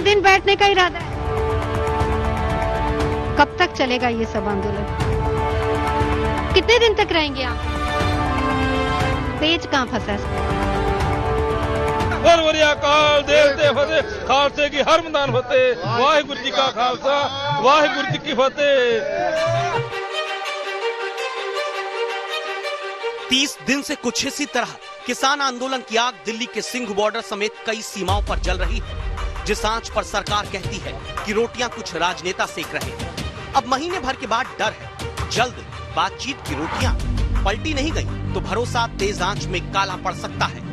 दिन बैठने का इरादा है? कब तक चलेगा ये सब आंदोलन? कितने दिन तक रहेंगे आप? पेच कहाँ फंसा है? अकाल देवते फतेह, खालसे की हर मैदान फतेह, वाहिगुरु जी का खालसा, वाहिगुरु जी की फतेह। 30 दिन से कुछ इसी तरह किसान आंदोलन की आग दिल्ली के सिंघ बॉर्डर समेत कई सीमाओं पर जल रही है, जिस आंच पर सरकार कहती है कि रोटियां कुछ राजनेता सेक रहे हैं। अब महीने भर के बाद डर है, जल्द बातचीत की रोटियां पलटी नहीं गई तो भरोसा तेज आंच में काला पड़ सकता है।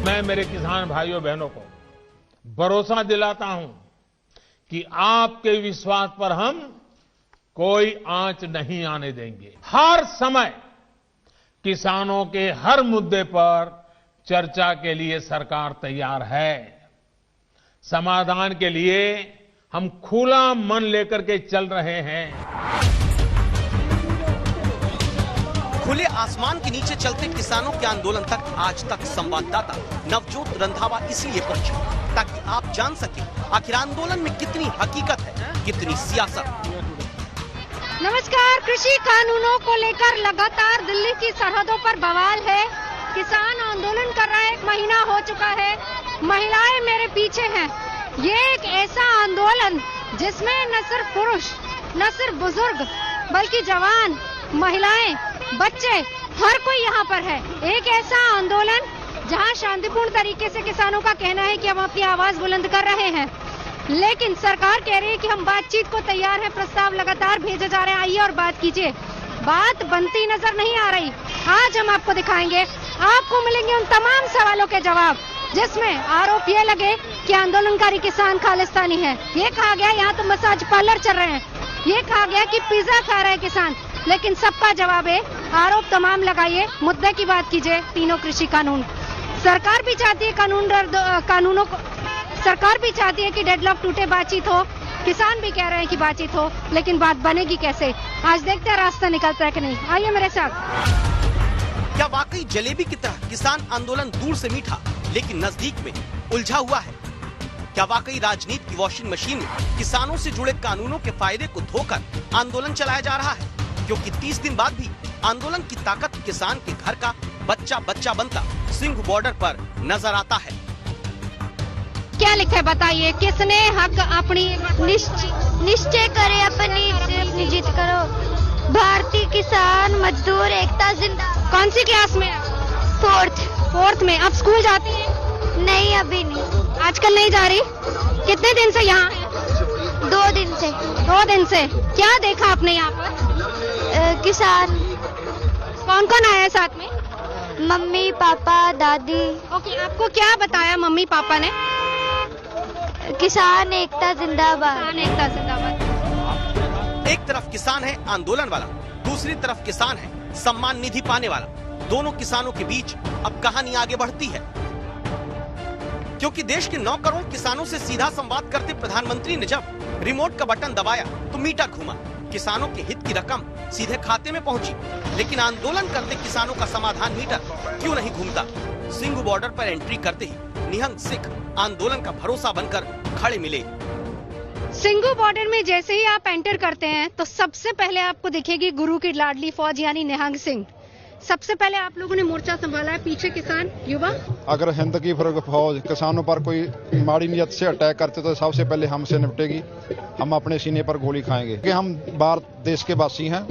मैं मेरे किसान भाइयों बहनों को भरोसा दिलाता हूं कि आपके विश्वास पर हम कोई आंच नहीं आने देंगे। हर समय किसानों के हर मुद्दे पर चर्चा के लिए सरकार तैयार है। समाधान के लिए हम खुला मन लेकर के चल रहे हैं। खुले आसमान के नीचे चलते किसानों के आंदोलन तक आज तक संवाददाता नवजोत रंधावा इसीलिए पहुंचे ताकि आप जान सके आखिर आंदोलन में कितनी हकीकत है, कितनी सियासत। नमस्कार। कृषि कानूनों को लेकर लगातार दिल्ली की सरहदों पर बवाल है। किसान आंदोलन कर रहा है, 1 महीना हो चुका है। महिलाएं मेरे पीछे हैं। ये एक ऐसा आंदोलन जिसमें न सिर्फ पुरुष, न सिर्फ बुजुर्ग, बल्कि जवान, महिलाएं, बच्चे, हर कोई यहाँ पर है। एक ऐसा आंदोलन जहाँ शांतिपूर्ण तरीके से किसानों का कहना है कि हम अपनी आवाज बुलंद कर रहे हैं, लेकिन सरकार कह रही है कि हम बातचीत को तैयार हैं। प्रस्ताव लगातार भेजे जा रहे हैं, आइए और बात कीजिए। बात बनती नजर नहीं आ रही। आज हम आपको दिखाएंगे, आपको मिलेंगे उन तमाम सवालों के जवाब जिसमें आरोप ये लगे कि आंदोलनकारी किसान खालिस्तानी है। ये कहा गया यहाँ तो मसाज पार्लर चल रहे हैं, ये कहा गया कि पिज्जा खा रहे हैं किसान, लेकिन सबका जवाब है आरोप तमाम लगाइए, मुद्दे की बात कीजिए। तीनों कृषि कानून सरकार भी चाहती है कानूनों को, सरकार भी चाहती है कि डेडलॉक टूटे, बातचीत हो। किसान भी कह रहे हैं कि बातचीत हो, लेकिन बात बनेगी कैसे? आज देखते हैं रास्ता निकलता है कि नहीं। आइए मेरे साथ। क्या वाकई जलेबी की तरह किसान आंदोलन दूर से मीठा लेकिन नजदीक में उलझा हुआ है? क्या वाकई राजनीति की वॉशिंग मशीन में किसानों से जुड़े कानूनों के फायदे को धोकर आंदोलन चलाया जा रहा है? क्योंकि 30 दिन बाद भी आंदोलन की ताकत किसान के घर का बच्चा बनता सिंघ बॉर्डर पर नजर आता है। क्या लिखा है बताइए? किसने हक अपनी निश्चय करे, अपनी जीत करो। भारतीय किसान मजदूर एकता जिंदाबाद। कौन सी क्लास में? 4th में। अब स्कूल जाती है? नहीं, अभी नहीं। आजकल नहीं जा रही? कितने दिन से यहाँ? 2 दिन से। 2 दिन से। क्या देखा आपने यहाँ पर? किसान। कौन कौन आया है साथ में? मम्मी, पापा, दादी। ओके, आपको क्या बताया मम्मी पापा ने? किसान एकता जिंदाबाद। किसान एकता जिंदाबाद। एक तरफ किसान है आंदोलन वाला, दूसरी तरफ किसान है सम्मान निधि पाने वाला। दोनों किसानों के बीच अब कहानी आगे बढ़ती है, क्योंकि देश के 9 करोड़ किसानों से सीधा संवाद करते प्रधानमंत्री ने जब रिमोट का बटन दबाया तो मीटर घूमा, किसानों के हित की रकम सीधे खाते में पहुंची। लेकिन आंदोलन करते किसानों का समाधान मीटर क्यों नहीं घूमता? सिंघ बॉर्डर पर एंट्री करते ही निहंग सिख आंदोलन का भरोसा बनकर खड़े मिले। सिंघू बॉर्डर में जैसे ही आप एंटर करते हैं तो सबसे पहले आपको दिखेगी गुरु की लाडली फौज यानी निहंग सिंह। सबसे पहले आप लोगों ने मोर्चा संभाला है, पीछे किसान युवा। अगर हिंद की फौज किसानों पर कोई माड़ी नीयत से अटैक करते तो सबसे पहले हमसे निपटेगी। हम अपने सीने पर गोली खाएंगे कि हम भारत देश के वासी हैं,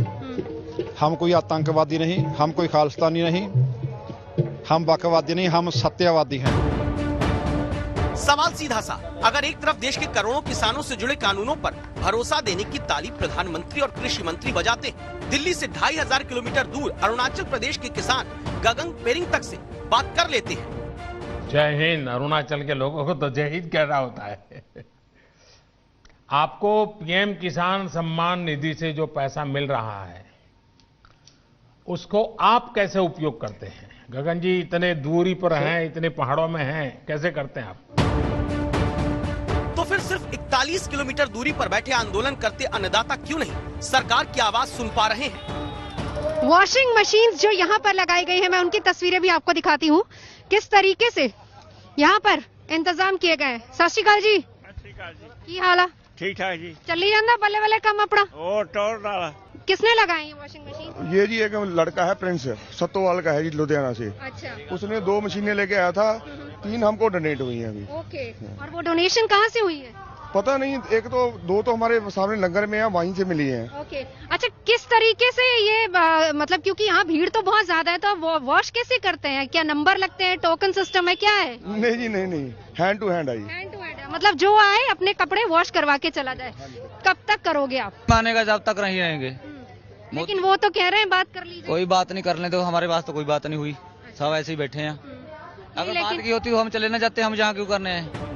हम कोई आतंकवादी नहीं, हम कोई खालिस्तानी नहीं, हम बकवादी नहीं, हम सत्यवादी हैं। सवाल सीधा सा, अगर एक तरफ देश के करोड़ों किसानों से जुड़े कानूनों पर भरोसा देने की ताली प्रधानमंत्री और कृषि मंत्री बजाते हैं, दिल्ली से 2500 किलोमीटर दूर अरुणाचल प्रदेश के किसान गगन पेरिंग तक से बात कर लेते हैं। जय हिंद। अरुणाचल के लोगों को तो जय हिंद कह रहा होता है। आपको पीएम किसान सम्मान निधि से जो पैसा मिल रहा है उसको आप कैसे उपयोग करते हैं? गगन जी इतने दूरी पर हैं, इतने पहाड़ों में हैं, कैसे करते हैं आप? तो फिर सिर्फ 41 किलोमीटर दूरी पर बैठे आंदोलन करते अन्नदाता क्यों नहीं सरकार की आवाज सुन पा रहे हैं? वॉशिंग मशीन जो यहाँ पर लगाई गई है, मैं उनकी तस्वीरें भी आपको दिखाती हूँ किस तरीके से यहाँ पर इंतजाम किए गए हैं। सत श्री अकाल जी। नमस्कार जी। की हाल है? ठीक ठाक जी। चली जाता बल्ले बल्ले काम अपना? और टोर डाला। किसने लगाई ये वॉशिंग मशीन? ये जी एक लड़का है प्रिंस सत्तोवाल का है जी, लुधियाना से। अच्छा। उसने 2 मशीनें लेके आया था, 3 हमको डोनेट हुई हैं अभी। ओके। और वो डोनेशन कहाँ से हुई है? पता नहीं, एक तो 2 तो हमारे सामने लंगर में है, वहीं से मिली हैं। ओके। अच्छा, किस तरीके से ये मतलब क्योंकि यहाँ भीड़ तो बहुत ज्यादा है, तो वो वॉश कैसे करते हैं? क्या नंबर लगते हैं, टोकन सिस्टम है, क्या है? नहीं जी, नहीं, हैंड टू हैंड आई। हैंड टू हैंड है, मतलब जो आए अपने कपड़े वॉश करवा के चला जाए। कब तक करोगे आप? मानेगा जब तक नहीं रहेंगे। लेकिन वो तो कह रहे हैं बात कर लीजिए। कोई बात नहीं करने, तो हमारे पास तो कोई बात नहीं हुई, सब ऐसे ही बैठे हैं। अगर बात की होती तो हम चले ना जाते, हम जहाँ क्यों करने हैं।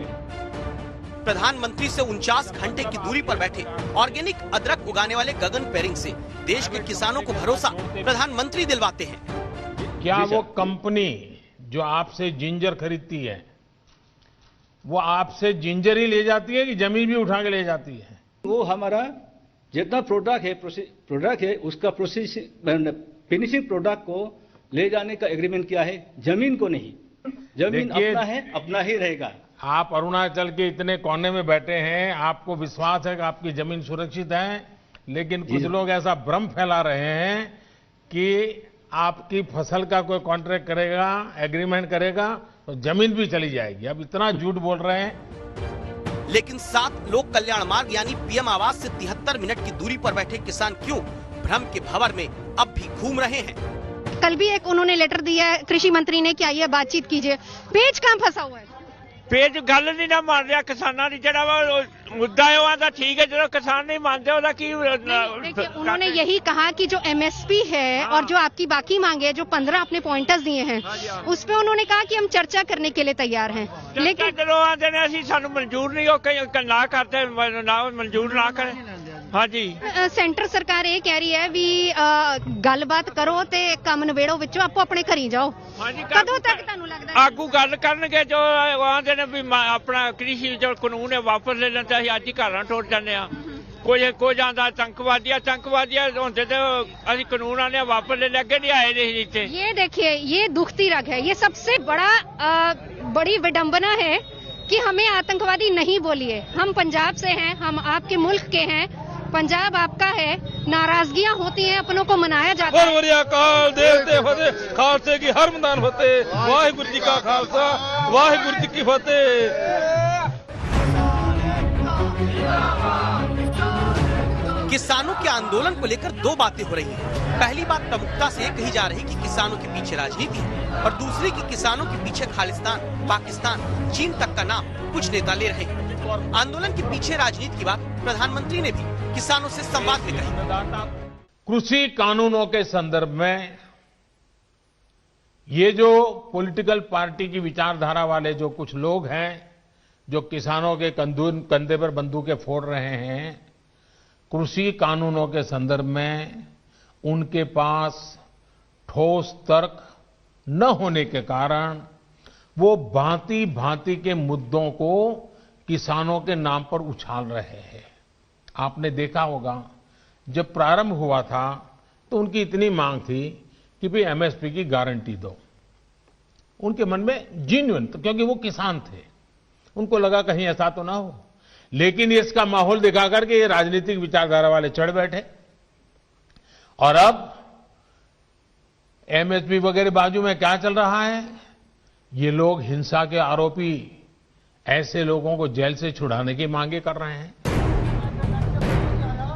प्रधानमंत्री से 49 घंटे की दूरी पर बैठे ऑर्गेनिक अदरक उगाने वाले गगन पेरिंग से देश के किसानों को भरोसा प्रधानमंत्री दिलवाते हैं। क्या वो कंपनी जो आपसे जिंजर खरीदती है, वो आपसे जिंजर ही ले जाती है कि जमीन भी उठा के ले जाती है? वो हमारा जितना प्रोडक्ट है उसका फिनिशिंग प्रोडक्ट को ले जाने का एग्रीमेंट किया है, जमीन को नहीं। जमीन अपना है, अपना ही रहेगा। आप अरुणाचल के इतने कोने में बैठे हैं, आपको विश्वास है कि आपकी जमीन सुरक्षित है, लेकिन कुछ लोग ऐसा भ्रम फैला रहे हैं कि आपकी फसल का कोई कॉन्ट्रैक्ट करेगा, एग्रीमेंट करेगा तो जमीन भी चली जाएगी। अब इतना झूठ बोल रहे हैं। लेकिन 7 लोक कल्याण मार्ग यानी पीएम आवास से 73 मिनट की दूरी पर बैठे किसान क्यों भ्रम के भंवर में अब भी घूम रहे हैं? कल भी एक उन्होंने लेटर दिया है कृषि मंत्री ने कि आइए बातचीत कीजिए। पेज कहाँ फंसा हुआ है? पेज गल नहीं ना मान रहा किसानों की, जरा मुद्दा है वो आंदा ठीक है, जो किसान नहीं मानते ओदा की। देखिए, उन्होंने यही कहा कि जो एमएसपी है और जो आपकी बाकी मांगे, जो 15 अपने पॉइंटर्स दिए हैं, उस पे उन्होंने कहा कि हम चर्चा करने के लिए तैयार हैं। लेकिन जो आंदे ने असीं सानू मंजूर नहीं हो ना करते, ना मंजूर ना करें। हाँ जी। सेंटर सरकार ये कह रही है भी गलबात करो ते काम नवेड़ो, विचों आपो अपने घरी जाओ। कदों तक तुहानू लगदा है आगू गल करनगे जो आंदे ने भी अपना कृषि जो कानून है वापस ले लेंदे, असीं अज ही घरां टुर जाने आ। कोई जांदा आतंकवादी होंदे ते असीं कानून आने वापस ले अगे नहीं आए नहीं इत्थे। ये देखिए, ये दुखती रग है। ये सबसे बड़ी विडंबना है कि हमें आतंकवादी नहीं बोलिए। हम पंजाब से हैं, हम आपके मुल्क के हैं, पंजाब आपका है। नाराजगियां होती हैं, अपनों को मनाया जाता है। खालसे की हर मैदान होते, वाहिगुरू जी का खालसा, वाहिगुरू जी की फतेह। किसानों के आंदोलन को लेकर 2 बातें हो रही हैं। पहली बात प्रमुखता से कही जा रही कि किसानों के पीछे राजनीति है, और दूसरी कि किसानों के पीछे खालिस्तान, पाकिस्तान, चीन तक का नाम कुछ नेता ले रहे हैं। आंदोलन के पीछे राजनीति की बात प्रधानमंत्री ने भी किसानों से संवाद में कही। कृषि कानूनों के संदर्भ में ये जो पॉलिटिकल पार्टी की विचारधारा वाले जो कुछ लोग हैं, जो किसानों के कंधे पर बंदूकें फोड़ रहे हैं, कृषि कानूनों के संदर्भ में उनके पास ठोस तर्क न होने के कारण वो भांति भांति के मुद्दों को किसानों के नाम पर उछाल रहे हैं। आपने देखा होगा, जब प्रारंभ हुआ था तो उनकी इतनी मांग थी कि भाई एमएसपी की गारंटी दो। उनके मन में जेन्युइन, तो क्योंकि वो किसान थे, उनको लगा कहीं ऐसा तो ना हो। लेकिन इसका माहौल दिखा करके ये राजनीतिक विचारधारा वाले चढ़ बैठे, और अब एमएसपी वगैरह बाजू में क्या चल रहा है? ये लोग हिंसा के आरोपी ऐसे लोगों को जेल से छुड़ाने की मांगे कर रहे हैं।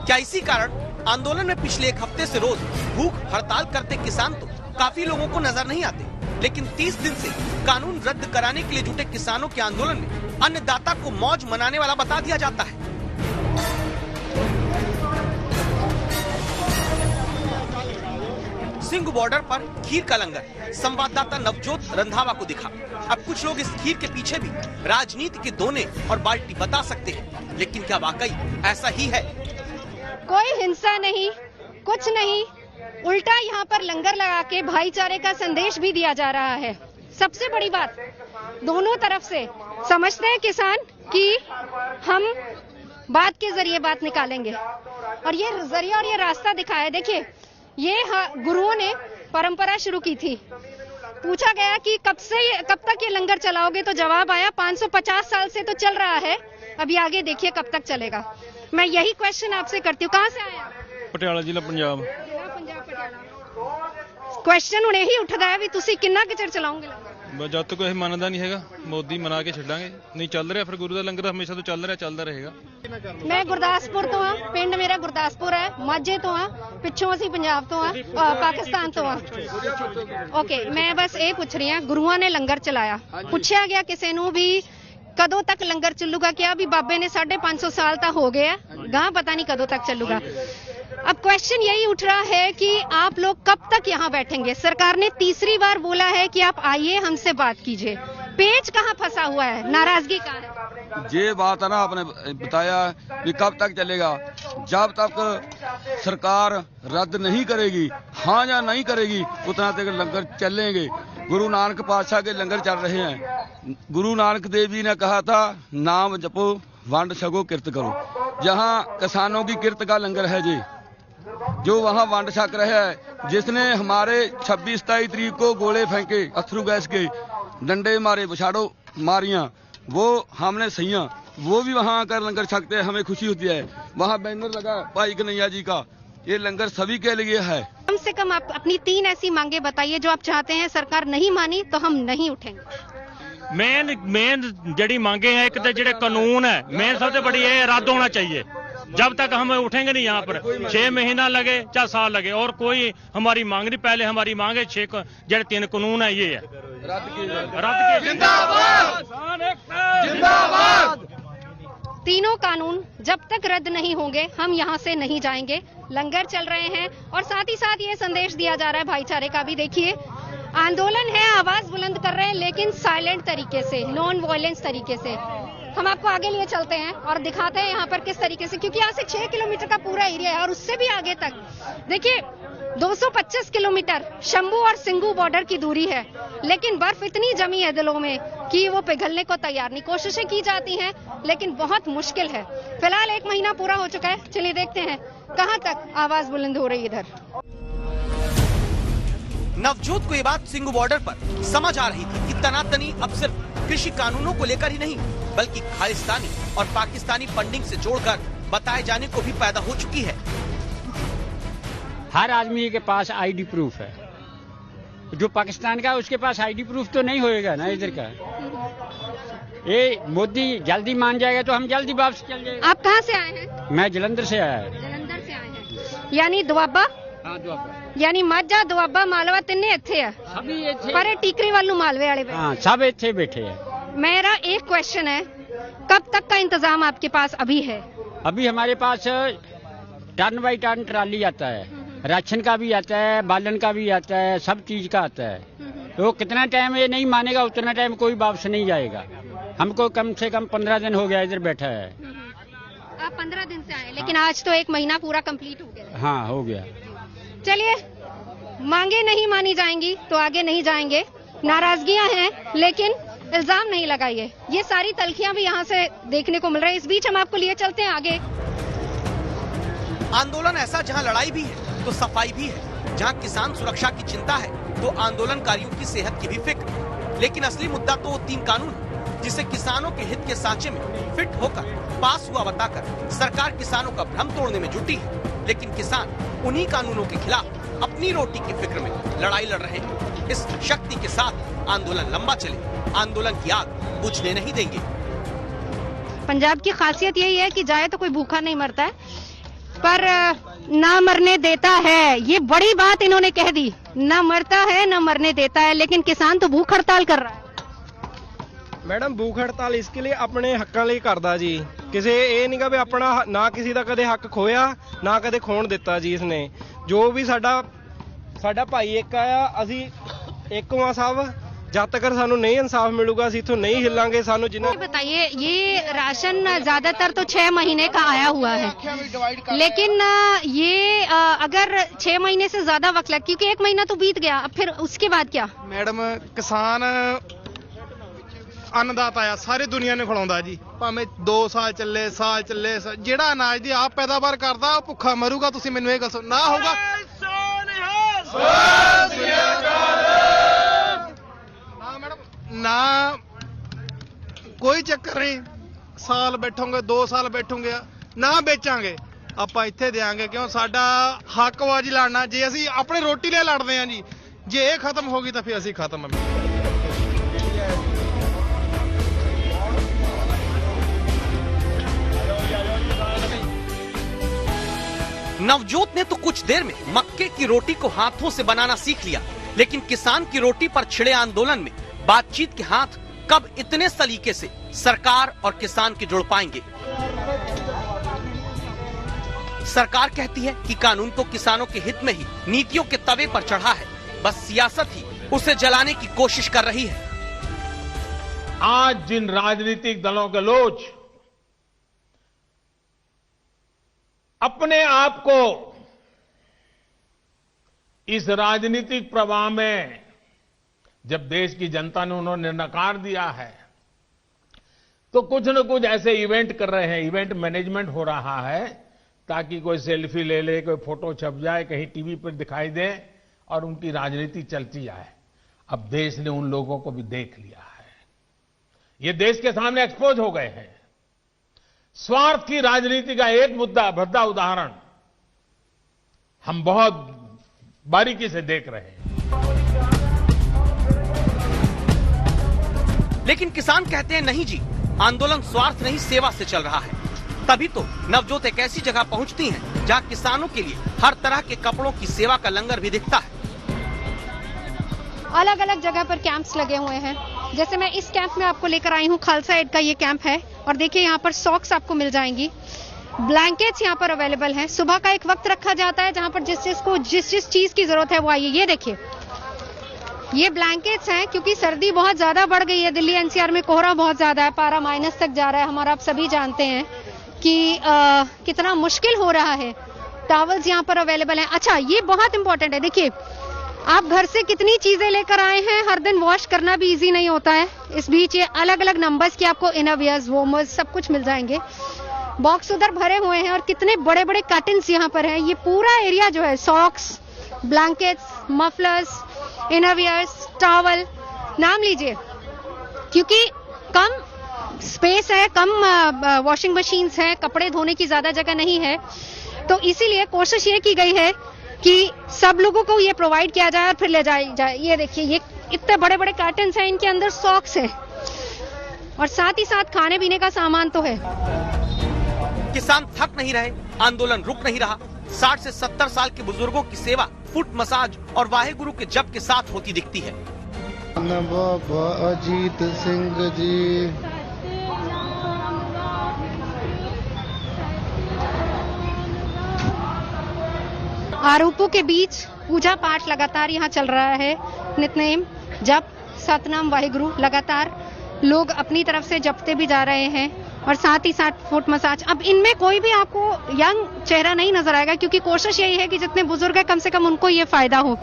क्या इसी कारण आंदोलन में पिछले 1 हफ्ते से रोज भूख हड़ताल करते किसान तो काफी लोगों को नजर नहीं आते, लेकिन 30 दिन से कानून रद्द कराने के लिए जुटे किसानों के आंदोलन में अन्नदाता को मौज मनाने वाला बता दिया जाता है। सिंघ बॉर्डर पर खीर का लंगर संवाददाता नवजोत रंधावा को दिखा। अब कुछ लोग इस खीर के पीछे भी राजनीति के दोने और बाल्टी बता सकते हैं, लेकिन क्या वाकई ऐसा ही है? कोई हिंसा नहीं, कुछ नहीं, उल्टा यहाँ पर लंगर लगा के भाईचारे का संदेश भी दिया जा रहा है। सबसे बड़ी बात, दोनों तरफ से समझते हैं किसान कि हम बात के जरिए बात निकालेंगे, और ये जरिया और ये रास्ता दिखाया। देखिए, ये गुरुओं ने परंपरा शुरू की थी। पूछा गया कि कब तक ये लंगर चलाओगे, तो जवाब आया 550 साल से तो चल रहा है, अभी आगे देखिए कब तक चलेगा। मैं यही क्वेश्चन आपसे करती हूँ, कहाँ से आए आप? ਪਟਿਆਲਾ ਜ਼ਿਲ੍ਹਾ ਪੰਜਾਬ। क्वेश्चन ਹੁਣ ਇਹੀ ਉੱਠਦਾ ਹੈ ਵੀ ਤੁਸੀਂ ਕਿੰਨਾ ਕੁ ਚਿਰ ਚਲਾਓਗੇ ਲੰਗਰ? ਬਸ ਜਦ ਤੱਕ ਇਹ ਮੰਨਦਾ ਨਹੀਂ ਹੈਗਾ, ਮੋਦੀ ਮਨਾ ਕੇ ਛੱਡਾਂਗੇ, ਨਹੀਂ ਚੱਲ ਰਿਹਾ ਫਿਰ ਗੁਰੂ ਦਾ ਲੰਗਰ ਹਮੇਸ਼ਾ ਤੋਂ ਚੱਲ ਰਿਹਾ, ਚੱਲਦਾ ਰਹੇਗਾ। ਮੈਂ ਗੁਰਦਾਸਪੁਰ ਤੋਂ ਆ, ਪਿੰਡ ਮੇਰਾ ਗੁਰਦਾਸਪੁਰ ਹੈ, ਮਾਝੇ ਤੋਂ ਆ, ਪਿੱਛੋਂ ਅਸੀਂ ਪੰਜਾਬ ਤੋਂ ਆ, ਪਾਕਿਸਤਾਨ ਤੋਂ ਆ। ਓਕੇ, ਮੈਂ ਬਸ ਇਹ ਪੁੱਛ ਰਹੀ ਹਾਂ, ਗੁਰੂਆਂ ਨੇ ਲੰਗਰ ਚਲਾਇਆ, ਪੁੱਛਿਆ ਗਿਆ ਕਿਸੇ ਨੂੰ ਵੀ कदों तक लंगर चलूगा? क्या अभी बाबे ने 550 साल तक हो गया, गांव पता नहीं कदों तक चलूगा। अब क्वेश्चन यही उठ रहा है कि आप लोग कब तक यहाँ बैठेंगे? सरकार ने तीसरी बार बोला है कि आप आइए हमसे बात कीजिए, पेच कहाँ फंसा हुआ है, नाराजगी कहाँ है? ये बात है ना, आपने बताया कि कब तक चलेगा, जब तक सरकार रद्द नहीं करेगी, हाँ या नहीं करेगी, उतना तक लंगर चलेंगे। गुरु नानक पातशाह के लंगर चल रहे हैं। गुरु नानक देव जी ने कहा था, नाम जपो वंड छको किरत करो। जहाँ किसानों की किरत का लंगर है जी, जो वहाँ वंड छक रहे हैं, जिसने हमारे 26-27 तारीख को गोले फेंके, अथरू गैस के डंडे मारे, बछाड़ो मारियां, वो हमने सहियां, वो भी वहाँ आकर लंगर छकते हैं, हमें खुशी होती है। वहाँ बैनर लगा भाई कन्हैया जी का, ये लंगर सभी के लिए है। कम से कम आप अपनी 3 ऐसी मांगे बताइए जो आप चाहते हैं, सरकार नहीं मानी तो हम नहीं उठेंगे। मेन जड़ी मांगे हैं, एक तो जड़े कानून है, मेन सबसे बड़ी ये रद्द होना चाहिए। जब तक हम उठेंगे नहीं यहाँ पर, 6 महीना लगे चाहे साल लगे, और कोई हमारी मांग नहीं। पहले हमारी मांग है 6 जड़े 3 कानून है, ये है रद्द। जिंदाबाद। तीनों कानून जब तक रद्द नहीं होंगे हम यहाँ से नहीं जाएंगे। लंगर चल रहे हैं और साथ ही साथ ये संदेश दिया जा रहा है भाईचारे का भी। देखिए, आंदोलन है, आवाज बुलंद कर रहे हैं, लेकिन साइलेंट तरीके से, नॉन वायलेंस तरीके से। हम आपको आगे लिए चलते हैं और दिखाते हैं यहाँ पर किस तरीके से, क्योंकि यहाँ से 6 किलोमीटर का पूरा एरिया है और उससे भी आगे तक देखिए 225 किलोमीटर शंभू और सिंगू बॉर्डर की दूरी है, लेकिन बर्फ इतनी जमी है दिलों में कि वो पिघलने को तैयार नहीं। कोशिशें की जाती हैं लेकिन बहुत मुश्किल है। फिलहाल 1 महीना पूरा हो चुका है, चलिए देखते हैं कहां तक आवाज बुलंद हो रही है इधर। नवजोत को ये बात सिंगू बॉर्डर पर समझ आ रही थी कि तनातनी अब सिर्फ कृषि कानूनों को लेकर ही नहीं, बल्कि खालिस्तानी और पाकिस्तानी फंडिंग से जोड़कर बताए जाने को भी पैदा हो चुकी है। हर आदमी के पास आईडी प्रूफ है, जो पाकिस्तान का उसके पास आईडी प्रूफ तो नहीं होएगा ना इधर का। ये मोदी जल्दी मान जाएगा तो हम जल्दी वापस चल जाएंगे। आप कहाँ से आए हैं? मैं जलंधर से आया है। जलंधर से आए हैं, यानी दुआबा? हाँ, दुआबा। यानी माझा दुआबा मालवा तिन्ने इत्थे है, सभी इत्थे, पर टीकरी वालू मालवे वाले पे। हाँ, सब इत्थे बैठे हैं। मेरा एक क्वेश्चन है, कब तक का इंतजाम आपके पास अभी है? अभी हमारे पास टन बाई टन ट्राली आता है, राशन का भी आता है, बालन का भी आता है, सब चीज का आता है। तो कितना टाइम ये नहीं मानेगा उतना टाइम कोई वापस नहीं जाएगा। हमको कम से कम 15 दिन हो गया इधर बैठा है। आप 15 दिन से आए, लेकिन आज तो 1 महीना पूरा कंप्लीट हो गया। हाँ, हो गया। चलिए, मांगे नहीं मानी जाएंगी तो आगे नहीं जाएंगे। नाराजगियां हैं लेकिन इल्जाम नहीं लगाइए। ये सारी तलखियां भी यहाँ से देखने को मिल रही है। इस बीच हम आपको लिए चलते हैं आगे। आंदोलन ऐसा जहां लड़ाई भी है तो सफाई भी है, जहां किसान सुरक्षा की चिंता है तो आंदोलनकारियों की सेहत की भी फिक्र। लेकिन असली मुद्दा तो 3 कानून है, जिसे किसानों के हित के सांचे में फिट होकर पास हुआ बताकर सरकार किसानों का भ्रम तोड़ने में जुटी है। लेकिन किसान उन्हीं कानूनों के खिलाफ अपनी रोटी की फिक्र में लड़ाई लड़ रहे हैं। इस शक्ति के साथ आंदोलन लंबा चले, आंदोलन की आग बुझने नहीं देंगे। पंजाब की खासियत यही है कि जाए तो कोई भूखा नहीं मरता है, पर ना मरने देता है। ये बड़ी बात इन्होंने कह दी, ना मरता है ना मरने देता है। लेकिन किसान तो भूख हड़ताल कर रहा है। मैडम भूख हड़ताल इसके लिए अपने हक्कां ਲਈ ਕਰਦਾ ਜੀ। ਕਿਸੇ ਇਹ ਨਹੀਂਗਾ ਵੀ ਆਪਣਾ ਨਾ ਕਿਸੇ ਦਾ ਕਦੇ ਹੱਕ ਖੋਇਆ ਨਾ ਕਦੇ ਖੋਣ ਦਿੱਤਾ ਜੀ। ਇਸਨੇ ਜੋ ਵੀ ਸਾਡਾ ਭਾਈ ਇੱਕ ਆਇਆ, ਅਸੀਂ ਇੱਕੋ ਆ ਸਭ। जब तक सानू नहीं इंसाफ मिलूगा ਅਸੀਂ इथों नहीं हिलांगे। सानू जिन्ना बताइए, ये राशन ज्यादातर तो 6 महीने का आया हुआ है, लेकिन ये अगर 6 महीने से ज्यादा वक्त लग, क्योंकि 1 महीना तो बीत गया, अब फिर उसके बाद क्या? मैडम, किसान अन्नदाता आ, सारी दुनिया ने खिलाਉਂਦਾ जी। ਭਾਵੇਂ 2 ਸਾਲ ਚੱਲੇ, ਸਾਲ ਚੱਲੇ, ਜਿਹੜਾ ਅਨਾਜ ਦੀ ਆਪ ਪੈਦਾਵਾਰ ਕਰਦਾ ਉਹ ਭੁੱਖਾ ਮਰੂਗਾ। ਤੁਸੀਂ ਮੈਨੂੰ ਇਹ ਗੱਲ ਨਾ ਹੋਗਾ। ਨਾ, कोई चक्कर नहीं, ਸਾਲ ਬੈਠੋਗੇ 2 ਸਾਲ ਬੈਠੋਗੇ ਨਾ ਵੇਚਾਂਗੇ ਆਪਾਂ ਇੱਥੇ ਦੇਾਂਗੇ ਕਿਉਂ ਸਾਡਾ ਹੱਕ ਵਾ ਜੀ ਲੜਨਾ ਜੇ ਅਸੀਂ ਆਪਣੀ ਰੋਟੀ ਲਈ ਲੜਦੇ ਆਂ ਜੀ ਜੇ ਇਹ ਖਤਮ ਹੋ ਗਈ ਤਾਂ ਫਿਰ ਅਸੀਂ ਖਤਮ ਹਾਂ नवजोत ने तो कुछ देर में मक्के की रोटी को हाथों से बनाना सीख लिया, लेकिन किसान की रोटी पर छिड़े आंदोलन में बातचीत के हाथ कब इतने सलीके से सरकार और किसान के जुड़ पाएंगे। सरकार कहती है कि कानून तो किसानों के हित में ही नीतियों के तवे पर चढ़ा है, बस सियासत ही उसे जलाने की कोशिश कर रही है। आज जिन राजनीतिक दलों के लोग अपने आप को इस राजनीतिक प्रवाह में जब देश की जनता ने उन्होंने नकार दिया है तो कुछ न कुछ ऐसे इवेंट कर रहे हैं, इवेंट मैनेजमेंट हो रहा है ताकि कोई सेल्फी ले ले, कोई फोटो छप जाए, कहीं टीवी पर दिखाई दे और उनकी राजनीति चलती जाए। अब देश ने उन लोगों को भी देख लिया है, ये देश के सामने एक्सपोज हो गए हैं। स्वार्थ की राजनीति का एक भद्दा उदाहरण हम बहुत बारीकी से देख रहे हैं। लेकिन किसान कहते हैं नहीं जी, आंदोलन स्वार्थ नहीं सेवा से चल रहा है। तभी तो नवजोत एक ऐसी जगह पहुंचती हैं जहां किसानों के लिए हर तरह के कपड़ों की सेवा का लंगर भी दिखता है। अलग अलग जगह पर कैंप्स लगे हुए हैं, जैसे मैं इस कैंप में आपको लेकर आई हूँ, खालसा एड का ये कैंप है और देखिए यहाँ पर सॉक्स आपको मिल जाएंगी, ब्लैंकेट्स यहाँ पर अवेलेबल हैं। सुबह का एक वक्त रखा जाता है जहाँ पर जिस चीज की जरूरत है वो आइए। ये देखिए ये ब्लैंकेट्स हैं क्योंकि सर्दी बहुत ज्यादा बढ़ गई है, दिल्ली एनसीआर में कोहरा बहुत ज्यादा है, पारा माइनस तक जा रहा है हमारा, आप सभी जानते हैं कि कितना मुश्किल हो रहा है। टॉवल्स यहाँ पर अवेलेबल हैं। अच्छा ये बहुत इंपॉर्टेंट है, देखिए आप घर से कितनी चीजें लेकर आए हैं, हर दिन वॉश करना भी इजी नहीं होता है। इस बीच ये अलग अलग नंबर्स की आपको इनरवियर्स, वॉर्मर्स सब कुछ मिल जाएंगे। बॉक्स उधर भरे हुए हैं और कितने बड़े बड़े कर्टन्स यहाँ पर हैं। ये पूरा एरिया जो है सॉक्स, ब्लैंकेट्स, मफलर्स, इनरवियर्स, टॉवल, नाम लीजिए, क्योंकि कम स्पेस है, कम वॉशिंग मशीन्स है, कपड़े धोने की ज्यादा जगह नहीं है, तो इसीलिए कोशिश ये की गई है कि सब लोगों को ये प्रोवाइड किया जाए और फिर ले जाए। ये देखिए ये इतने बड़े बड़े कार्टन्स हैं, इनके अंदर सॉक्स है और साथ ही साथ खाने पीने का सामान तो है। किसान थक नहीं रहे, आंदोलन रुक नहीं रहा। 60 से 70 साल के बुजुर्गों की सेवा फुट मसाज और वाहेगुरु के जप के साथ होती दिखती है। बाबा अजीत सिंह जी, आरोपों के बीच पूजा पाठ लगातार यहाँ चल रहा है, नित्यनेम, जप, सतनाम, वाहिगुरु लगातार लोग अपनी तरफ से जपते भी जा रहे हैं और साथ ही साथ फुट मसाज। अब इनमें कोई भी आपको यंग चेहरा नहीं नजर आएगा क्योंकि कोशिश यही है कि जितने बुजुर्ग है कम से कम उनको ये फायदा हो।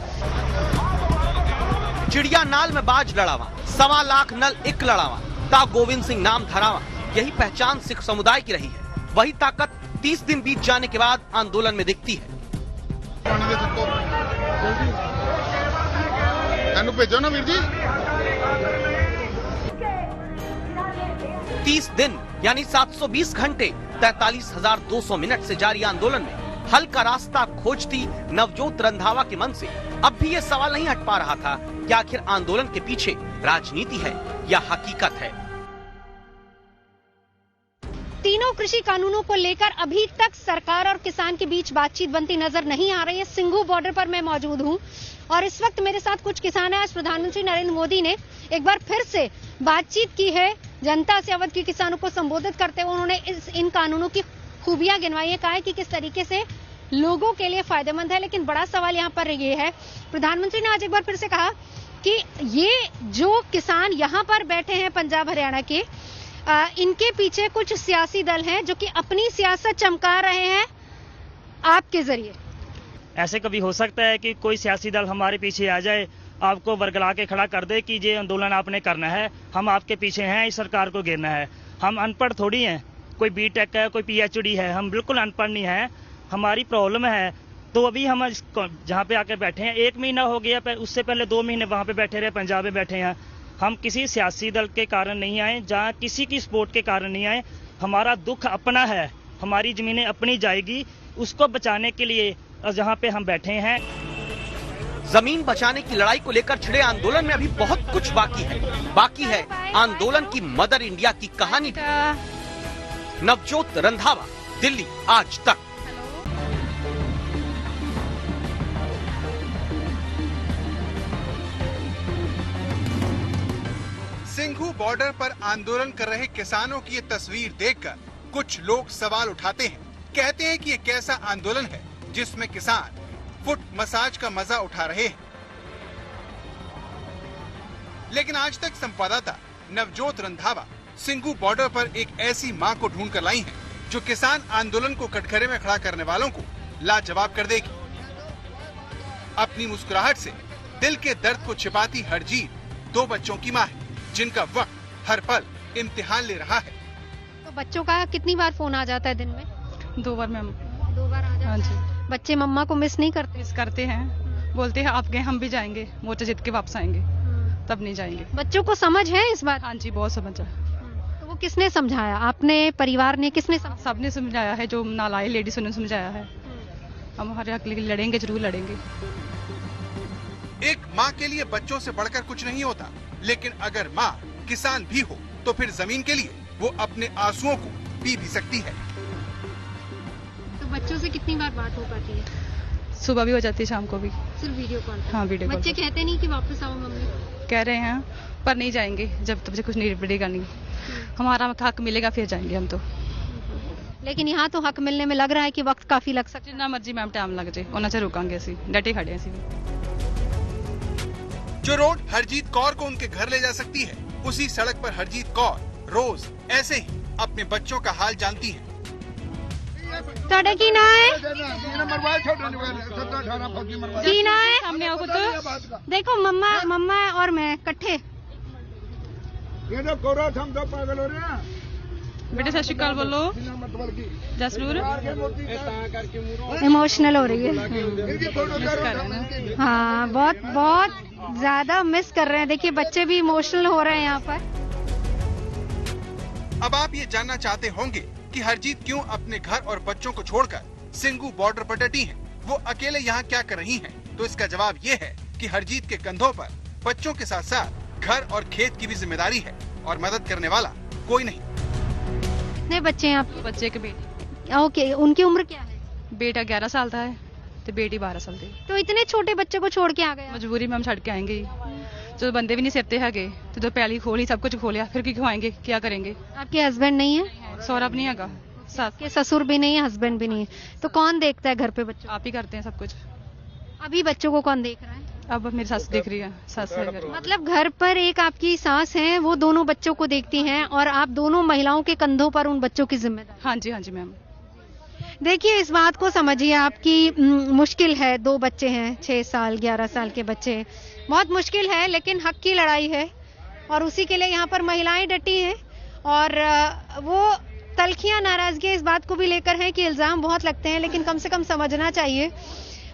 चिड़िया नाल में बाज लड़ावा, 1.25 लाख नल एक लड़ावा, ता गोविंद सिंह नाम धरावा, यही पहचान सिख समुदाय की रही है। वही ताकत 30 दिन बीत जाने के बाद आंदोलन में दिखती है। भेजो ना वीर जी। 30 दिन यानी 720 घंटे 43,200 मिनट से जारी आंदोलन में हल का रास्ता खोजती नवजोत रंधावा के मन से अब भी ये सवाल नहीं हट पा रहा था कि आखिर आंदोलन के पीछे राजनीति है या हकीकत है। तीनों कृषि कानूनों को लेकर अभी तक सरकार और किसान के बीच बातचीत बनती नजर नहीं आ रही है। सिंघू बॉर्डर पर मैं मौजूद हूं और इस वक्त मेरे साथ कुछ किसान हैं। आज प्रधानमंत्री नरेंद्र मोदी ने एक बार फिर से बातचीत की है जनता से। अवध के किसानों को संबोधित करते हुए उन्होंने इन कानूनों की खूबियां गिनवाई है, कहा है कि किस तरीके से लोगों के लिए फायदेमंद है। लेकिन बड़ा सवाल यहाँ पर ये है, प्रधानमंत्री ने आज एक बार फिर से कहा कि ये जो किसान यहाँ पर बैठे हैं पंजाब हरियाणा के, इनके पीछे कुछ सियासी दल हैं जो कि अपनी सियासत चमका रहे हैं आपके जरिए। ऐसे कभी हो सकता है कि कोई सियासी दल हमारे पीछे आ जाए, आपको वर्गला के खड़ा कर दे कि ये आंदोलन आपने करना है, हम आपके पीछे हैं, इस सरकार को गिरना है। हम अनपढ़ थोड़ी हैं, कोई बीटेक है, कोई पीएचडी है, हम बिल्कुल अनपढ़ नहीं हैं। हमारी प्रॉब्लम है तो अभी हम जहाँ पे आकर बैठे हैं 1 महीना हो गया, उससे पहले 2 महीने वहाँ पे बैठे रहे, पंजाब में बैठे हैं। हम किसी सियासी दल के कारण नहीं आए, जहाँ किसी की सपोर्ट के कारण नहीं आए। हमारा दुख अपना है, हमारी जमीनें अपनी जाएगी, उसको बचाने के लिए जहाँ पे हम बैठे हैं। जमीन बचाने की लड़ाई को लेकर छिड़े आंदोलन में अभी बहुत कुछ बाकी है आंदोलन की मदर इंडिया की कहानी भी। नवजोत रंधावा, दिल्ली आज तक। सिंघू बॉर्डर पर आंदोलन कर रहे किसानों की ये तस्वीर देखकर कुछ लोग सवाल उठाते हैं। कहते हैं कि ये कैसा आंदोलन है जिसमें किसान फुट मसाज का मजा उठा रहे हैं। लेकिन आज तक संवाददाता नवजोत रंधावा सिंघू बॉर्डर पर एक ऐसी मां को ढूंढ कर लाई है जो किसान आंदोलन को कटघरे में खड़ा करने वालों को लाजवाब कर देगी। अपनी मुस्कुराहट से दिल के दर्द को छिपाती हरजीत 2 बच्चों की मां है जिनका वक्त हर पल इम्तिहान ले रहा है। तो बच्चों का कितनी बार फोन आ जाता है दिन में? 2 बार मैम। 2 बार आ जाता है? हाँ जी। बच्चे मम्मा को मिस नहीं करते? मिस करते हैं, बोलते हैं आप गए हम भी जाएंगे, मोर्चा जीत के वापस आएंगे, तब नहीं जाएंगे। बच्चों को समझ है इस बात? हाँ जी, बहुत समझ है। तो वो किसने समझाया? आपने, परिवार ने, किसने सबने समझाया है, जो नालायक लेडीज ने समझाया है। हम हमारे हक के लिए लड़ेंगे, जरूर लड़ेंगे। एक माँ के लिए बच्चों से बढ़कर कुछ नहीं होता, लेकिन अगर माँ किसान भी हो तो फिर जमीन के लिए वो अपने आंसुओं को पी भी सकती है। तो बच्चों से कितनी बार बात हो पाती है? सुबह भी हो जाती है, शाम को भी। सिर्फ वीडियो कॉल? हाँ, वीडियो कॉल। बच्चे कहते नहीं कि वापस आओ मम्मी? कह रहे हैं, पर नहीं जाएंगे जब तक कुछ नहीं निपटेगा नहीं। हमारा हक मिलेगा फिर जाएंगे हम तो। लेकिन यहाँ तो हक मिलने में लग रहा है कि वक्त काफी लग सकता है। जितना मर्जी मैम टाइम लग जाए, उन्हें से रुकांगे, असी डटे खड़े हैं। जो रोड हरजीत कौर को उनके घर ले जा सकती है, उसी सड़क पर हरजीत कौर रोज ऐसे ही अपने बच्चों का हाल जानती हैं। ਤੁਹਾਡੇ ਕੀ ਨਾਂ ਹੈ? ਕੀ ਨਾਂ ਹੈ? सामने आओ पुत्र। देखो मम्मा और मैं इकट्ठे। ये तो कोरा हम तो पागल हो रहे हैं। बेटे सत श्री अकाल बोलो। जसरूर इमोशनल हो रही है। हाँ, बहुत ज्यादा मिस कर रहे हैं। देखिए बच्चे भी इमोशनल हो रहे हैं यहाँ पर। अब आप ये जानना चाहते होंगे कि हरजीत क्यों अपने घर और बच्चों को छोड़कर सिंघू बॉर्डर पर डटी हैं? वो अकेले यहाँ क्या कर रही हैं? तो इसका जवाब ये है कि हरजीत के कंधों पर बच्चों के साथ साथ घर और खेत की भी जिम्मेदारी है और मदद करने वाला कोई नहीं। कितने बच्चे हैं आपके? बच्चे के बेटे। ओके, उनकी उम्र क्या है? बेटा 11 साल का है तो बेटी 12 साल की। तो इतने छोटे बच्चे को छोड़ के आ गए? मजबूरी में हम छड़ के आएंगे। जो बंदे भी नहीं सिरते है तो पहली खोली, सब कुछ खोलिया, फिर की खवाएंगे, क्या करेंगे? आपके हस्बैंड नहीं है? सौरभ नहीं है, के ससुर भी नहीं है, हस्बैंड भी नहीं है, तो कौन देखता है घर पे बच्चों? आप ही करते हैं सब कुछ। अभी बच्चों को कौन देख रहा है? अब मेरी सास देख रही है। सास है घर। मतलब घर पर एक आपकी सास है, वो दोनों बच्चों को देखती हैं और आप दोनों महिलाओं के कंधों पर उन बच्चों की जिम्मेदारी। हाँ जी मैम। देखिए इस बात को समझिए, आपकी मुश्किल है। 2 बच्चे हैं, 6 साल 11 साल के बच्चे, बहुत मुश्किल है, लेकिन हक की लड़ाई है और उसी के लिए यहाँ पर महिलाएं डटी हैं। और वो तलखियां, नाराजगी इस बात को भी लेकर हैं कि इल्जाम बहुत लगते हैं, लेकिन कम से कम समझना चाहिए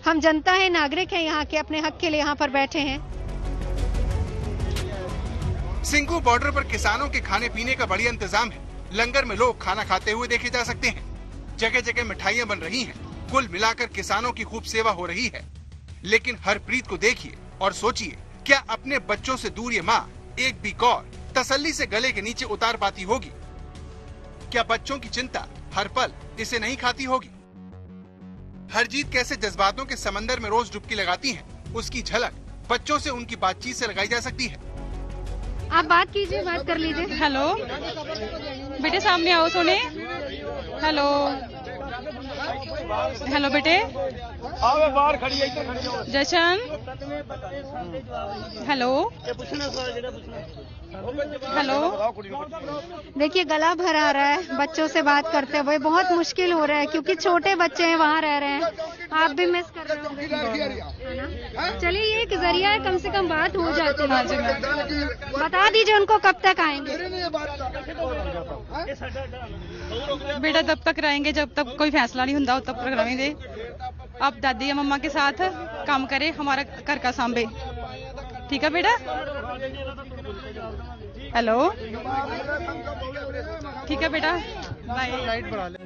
हम जनता है, नागरिक हैं यहाँ के, अपने हक के लिए यहाँ पर बैठे हैं। सिंघू बॉर्डर पर किसानों के खाने पीने का बढ़िया इंतजाम है। लंगर में लोग खाना खाते हुए देखे जा सकते हैं। जगह जगह मिठाइयाँ बन रही हैं। कुल मिलाकर किसानों की खूब सेवा हो रही है। लेकिन हरप्रीत को देखिए और सोचिए, क्या अपने बच्चों से दूर ये माँ एक भी कौर तसल्ली से गले के नीचे उतार पाती होगी? क्या बच्चों की चिंता हर पल इसे नहीं खाती होगी? हरजीत कैसे जज्बातों के समंदर में रोज डुबकी लगाती हैं, उसकी झलक बच्चों से उनकी बातचीत से लगाई जा सकती है। आप बात कीजिए, बात कर लीजिए। हेलो बेटे, सामने आओ सोने। हेलो हेलो बेटे, बाहर खड़ी है। जशन, हेलो हेलो। देखिए गला भर आ रहा है बच्चों से बात करते हुए, बहुत मुश्किल हो रहा है क्योंकि छोटे बच्चे हैं, वहाँ रह रहे हैं। आप भी मिस कर रहे हो। चलिए ये एक जरिया है, कम से कम बात हो जाती है। बता दीजिए उनको कब तक आएंगे? बेटा तब तक रहेंगे जब तक कोई फैसला नहीं होता, तब तक रहेंगे। आप दादी या मम्मा के साथ काम करें, हमारा घर का सांभे, ठीक है बेटा? हेलो, ठीक है बेटा। लाइट बढ़ा ले।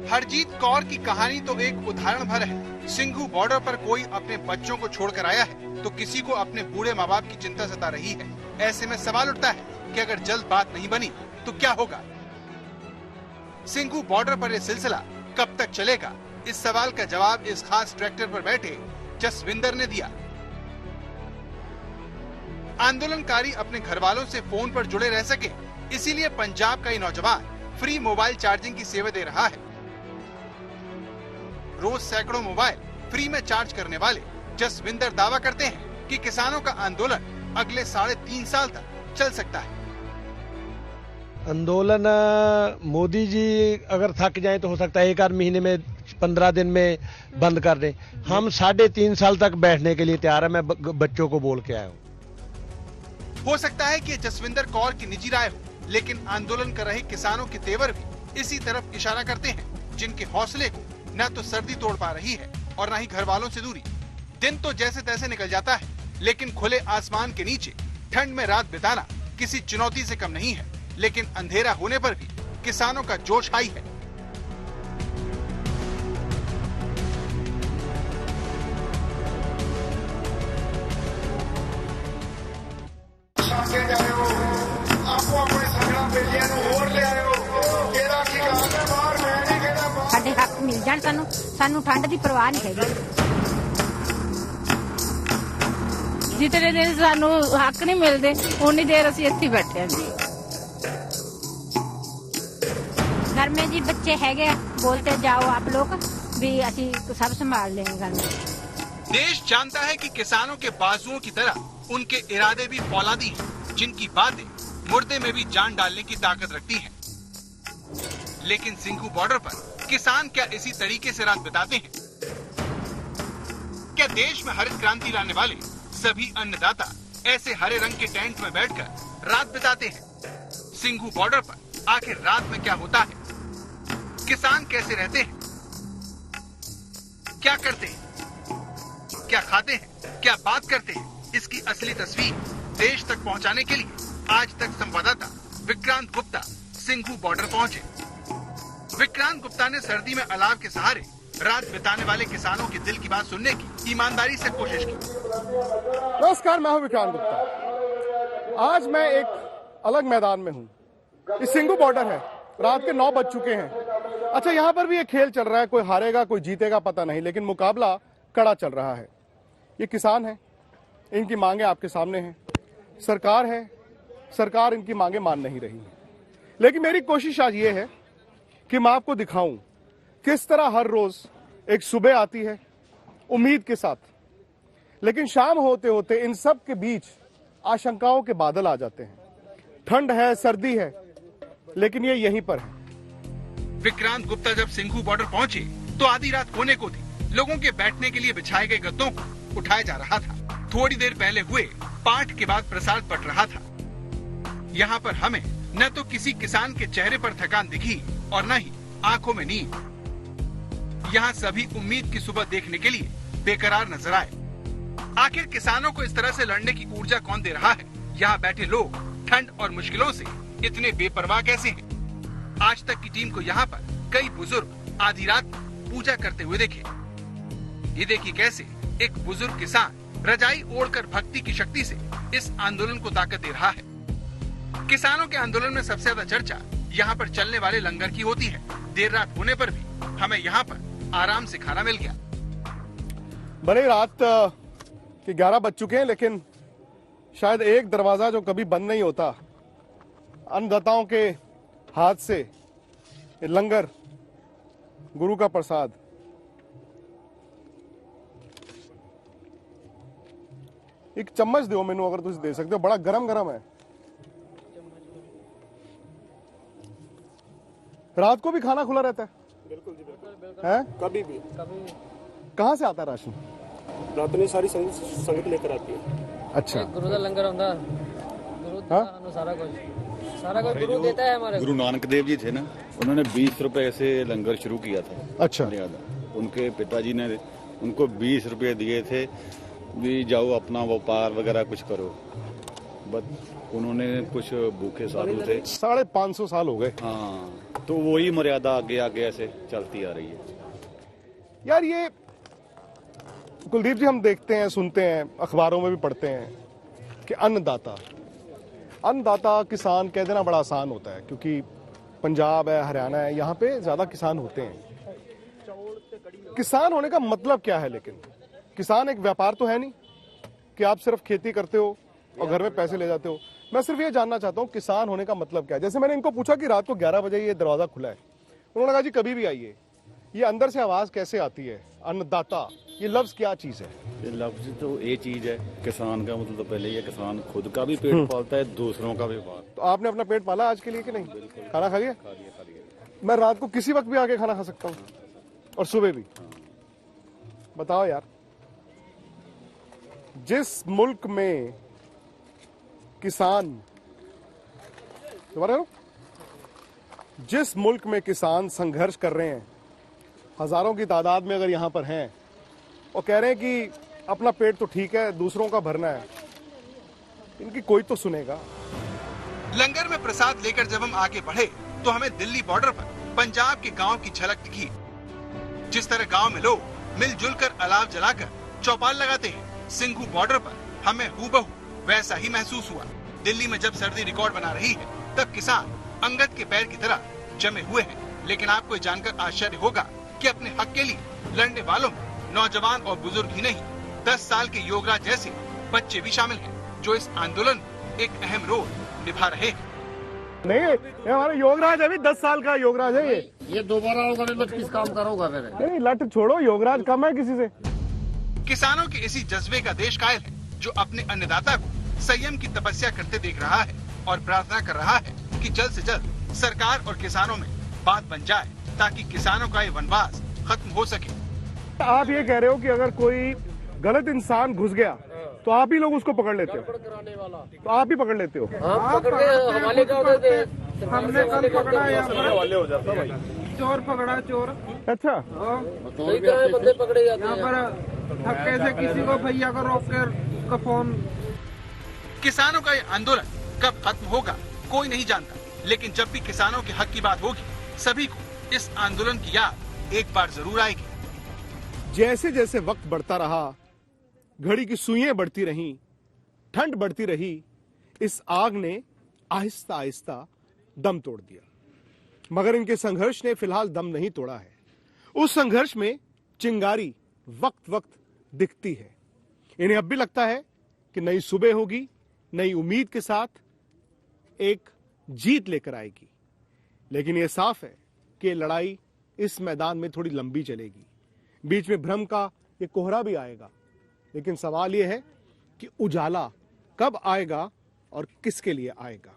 हरजीत कौर की कहानी तो एक उदाहरण भर है। सिंघू बॉर्डर पर कोई अपने बच्चों को छोड़कर आया है तो किसी को अपने बूढ़े माँ बाप की चिंता सता रही है। ऐसे में सवाल उठता है कि अगर जल्द बात नहीं बनी तो क्या होगा। सिंघू बॉर्डर पर यह सिलसिला कब तक चलेगा, इस सवाल का जवाब इस खास ट्रैक्टर पर बैठे जसविंदर ने दिया। आंदोलनकारी अपने घर वालों से फोन पर जुड़े रह सके, इसीलिए पंजाब का ये नौजवान फ्री मोबाइल चार्जिंग की सेवा दे रहा है। रोज सैकड़ों मोबाइल फ्री में चार्ज करने वाले जसविंदर दावा करते हैं कि किसानों का आंदोलन अगले 3.5 साल तक चल सकता है। आंदोलन मोदी जी अगर थक जाए तो हो सकता है 1 आध महीने में 15 दिन में बंद कर दें। हम 3.5 साल तक बैठने के लिए तैयार है। मैं बच्चों को बोल के आया हूँ। हो सकता है कि जसविंदर कौर की निजी राय हो, लेकिन आंदोलन कर रहे किसानों के तेवर भी इसी तरफ इशारा करते हैं, जिनके हौसले को न तो सर्दी तोड़ पा रही है और न ही घर वालों से दूरी। दिन तो जैसे तैसे निकल जाता है, लेकिन खुले आसमान के नीचे ठंड में रात बिताना किसी चुनौती से कम नहीं है। लेकिन अंधेरा होने पर भी किसानों का जोश हाई है। ਸਾਡੇ ਹੱਕ ਮਿਲ ਜਾਣ, ਸਾਨੂੰ ਠੰਡ ਦੀ ਪਰਵਾਹ ਨਹੀਂ ਹੈਗੀ। जितने दिन सानू हक नहीं मिलते उन्नी देर ਅਸੀਂ ਇੱਥੇ ਬੈਠੇ ਹਾਂ ਜੀ। घर में जी बच्चे हैगे, बोलते जाओ आप लोग भी, ਅਸੀਂ सब संभाल लेंगे घर में। देश जानता है कि किसानों के बाजुओं की तरह उनके इरादे भी फौलादी हैं, जिनकी बातें मुर्दे में भी जान डालने की ताकत रखती हैं। लेकिन सिंघू बॉर्डर पर किसान क्या इसी तरीके से रात बिताते हैं? क्या देश में हरित क्रांति लाने वाले सभी अन्नदाता ऐसे हरे रंग के टेंट में बैठकर रात बिताते हैं? सिंघू बॉर्डर पर आखिर रात में क्या होता है? किसान कैसे रहते हैं? क्या करते हैं? क्या खाते हैं? क्या बात करते हैं? इसकी असली तस्वीर देश तक पहुंचाने के लिए आज तक संवाददाता विक्रांत गुप्ता सिंघू बॉर्डर पहुंचे। विक्रांत गुप्ता ने सर्दी में अलाव के सहारे रात बिताने वाले किसानों के दिल की बात सुनने की ईमानदारी से कोशिश की। नमस्कार, मैं हूं विक्रांत गुप्ता। आज मैं एक अलग मैदान में हूं। इस सिंघू बॉर्डर है, रात के 9 बज चुके हैं। अच्छा, यहाँ पर भी एक खेल चल रहा है, कोई हारेगा कोई जीतेगा पता नहीं, लेकिन मुकाबला कड़ा चल रहा है। ये किसान है, इनकी मांगे आपके सामने हैं। सरकार है, सरकार इनकी मांगे मान नहीं रही है। लेकिन मेरी कोशिश आज ये है कि मैं आपको दिखाऊं किस तरह हर रोज एक सुबह आती है उम्मीद के साथ, लेकिन शाम होते होते इन सब के बीच आशंकाओं के बादल आ जाते हैं। ठंड है, सर्दी है, लेकिन ये यहीं पर है। विक्रांत गुप्ता जब सिंघू बॉर्डर पहुंचे तो आधी रात होने को थी। लोगों के बैठने के लिए बिछाए गए गद्दों को उठाया जा रहा था। थोड़ी देर पहले हुए पाठ के बाद प्रसाद बट रहा था। यहाँ पर हमें न तो किसी किसान के चेहरे पर थकान दिखी और न ही आंखों में नींद। यहाँ सभी उम्मीद की सुबह देखने के लिए बेकरार नजर आए। आखिर किसानों को इस तरह से लड़ने की ऊर्जा कौन दे रहा है? यहाँ बैठे लोग ठंड और मुश्किलों से इतने बेपरवाह कैसे हैं? आज तक की टीम को यहाँ पर कई बुजुर्ग आधी रात पूजा करते हुए देखे। ये देखिए कैसे एक बुजुर्ग किसान रजाई ओढ़कर भक्ति की शक्ति से इस आंदोलन को ताकत दे रहा है। किसानों के आंदोलन में सबसे ज्यादा चर्चा यहाँ पर चलने वाले लंगर की होती है। देर रात होने पर भी हमें यहाँ पर आराम से खाना मिल गया। बड़े रात के 11 बज चुके हैं, लेकिन शायद एक दरवाजा जो कभी बंद नहीं होता, अन्नदाताओं के हाथ से लंगर, गुरु का प्रसाद। एक चम्मच दो मैनू, अगर तुम दे सकते हो, बड़ा गरम गरम है। रात को भी खाना खुला रहता है? बिल्कुल जी, बिल्कुल है? कभी भी। कहाँ से आता है राशन? रात में सारी संगत लेकर आती है। अच्छा, गुरु का लंगर होता है, गुरु सारा कुछ गुरु देता है हमारे। गुरु नानक देव जी थे ना, उन्होंने 20 रुपए से लंगर शुरू किया था। अच्छा, उनके पिताजी ने उनको 20 रुपए दिए थे भी जाओ अपना व्यापार वगैरह कुछ करो। बट उन्होंने कुछ भूखे साधु थे। 550 साल हो गए। हाँ, तो वही मर्यादा आगे आगे ऐसे चलती आ रही है। यार ये कुलदीप जी, हम देखते हैं, सुनते हैं, अखबारों में भी पढ़ते हैं कि अन्नदाता किसान कह देना बड़ा आसान होता है, क्योंकि पंजाब है, हरियाणा है, यहाँ पे ज्यादा किसान होते हैं। किसान होने का मतलब क्या है? लेकिन किसान एक व्यापार तो है नहीं कि आप सिर्फ खेती करते हो और घर में पैसे ले जाते हो। मैं सिर्फ ये जानना चाहता हूँ किसान होने का मतलब क्या है। जैसे मैंने इनको पूछा कि रात को 11 बजे ये दरवाजा खुला है, उन्होंने कहा जी कभी भी आइए। ये अंदर से आवाज कैसे आती है अन्नदाता? ये लफ्ज क्या चीज है? ये लफ्ज तो ये चीज है, किसान का मतलब तो पहले ये किसान खुद का भी पेट पालता है, दूसरों का भी पालता है। तो आपने अपना पेट पाला आज के लिए कि नहीं? खाना खा लिया? मैं रात को किसी वक्त भी आके खाना खा सकता हूँ और सुबह भी। बताओ यार, जिस मुल्क में किसान जिस मुल्क में किसान संघर्ष कर रहे हैं, हजारों की तादाद में अगर यहां पर हैं और कह रहे हैं कि अपना पेट तो ठीक है, दूसरों का भरना है, इनकी कोई तो सुनेगा। लंगर में प्रसाद लेकर जब हम आगे बढ़े तो हमें दिल्ली बॉर्डर पर पंजाब के गांव की झलक दिखी। जिस तरह गांव में लोग मिलजुल कर अलाव जलाकर चौपाल लगाते हैं, सिंघू बॉर्डर पर हमें हूबहू वैसा ही महसूस हुआ। दिल्ली में जब सर्दी रिकॉर्ड बना रही है, तब किसान अंगद के पैर की तरह जमे हुए हैं। लेकिन आपको जानकर आश्चर्य होगा कि अपने हक के लिए लड़ने वालों में नौजवान और बुजुर्ग ही नहीं, 10 साल के योगराज जैसे बच्चे भी शामिल हैं, जो इस आंदोलन में एक अहम रोल निभा रहे हैं। नहीं, ये हमारा योगराज अभी 10 साल का योगराज है। ये दोबारा होगा लट किस काम करोगा फिर? नहीं, लट छोड़ो, योगराज कम है किसी से। किसानों के इसी जज्बे का देश कायल है, जो अपने अन्नदाता को संयम की तपस्या करते देख रहा है और प्रार्थना कर रहा है कि जल्द से जल्द सरकार और किसानों में बात बन जाए, ताकि किसानों का ये वनवास खत्म हो सके। आप ये कह रहे हो कि अगर कोई गलत इंसान घुस गया तो आप ही लोग उसको पकड़ लेते हो? तो आप ही पकड़ लेते हो? हमने कल पकड़ा, हवाले हो जाता भाई। चोर पकड़ा, चोर। अच्छा, बंदे पकड़े जाते हैं यहाँ पर धक्के से किसी को, भैया को रोक कर उसका फोन। किसानों का ये आंदोलन कब खत्म होगा कोई नहीं जानता, लेकिन जब भी किसानों के हक की बात होगी, सभी को इस आंदोलन की याद एक बार जरूर आएगी। जैसे जैसे वक्त बढ़ता रहा, घड़ी की सुइयां बढ़ती रहीं, ठंड बढ़ती रही, इस आग ने आहिस्ता आहिस्ता दम तोड़ दिया। मगर इनके संघर्ष ने फिलहाल दम नहीं तोड़ा है। उस संघर्ष में चिंगारी वक्त वक्त दिखती है। इन्हें अब भी लगता है कि नई सुबह होगी, नई उम्मीद के साथ एक जीत लेकर आएगी। लेकिन यह साफ है कि लड़ाई इस मैदान में थोड़ी लंबी चलेगी। बीच में भ्रम का ये कोहरा भी आएगा, लेकिन सवाल यह है कि उजाला कब आएगा और किसके लिए आएगा।